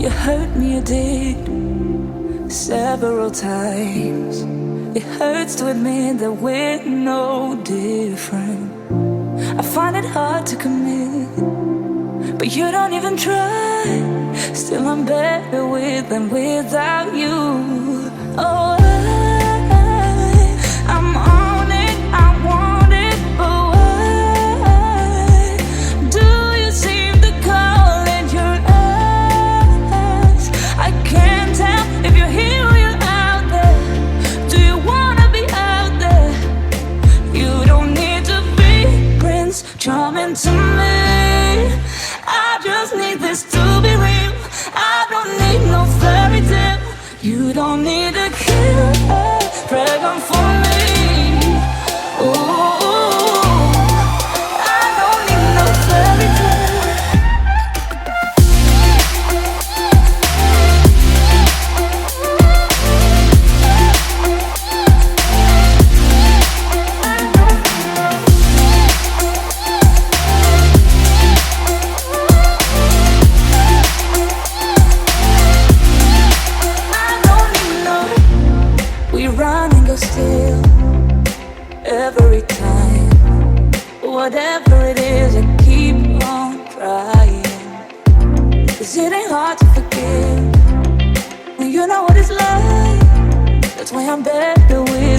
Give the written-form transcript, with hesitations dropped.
You hurt me, you did, several times. It hurts to admit that we're no different. I find it hard to commit, but you don't even try. Still I'm better with than without you. Oh, I'm on it, I want it, but why do you seem to call it your eyes? I can't tell if you're here or you're out there. Do you wanna be out there? You don't need to be Prince Charming to me. I just need this to be real. I don't need no fairy tale. You don't need a killer pregnant for me. Ooh, I don't need no fairy tale. Run and go still every time. Whatever it is, I keep on trying. 'Cause it ain't hard to forgive when you know what it's like. That's why I'm better with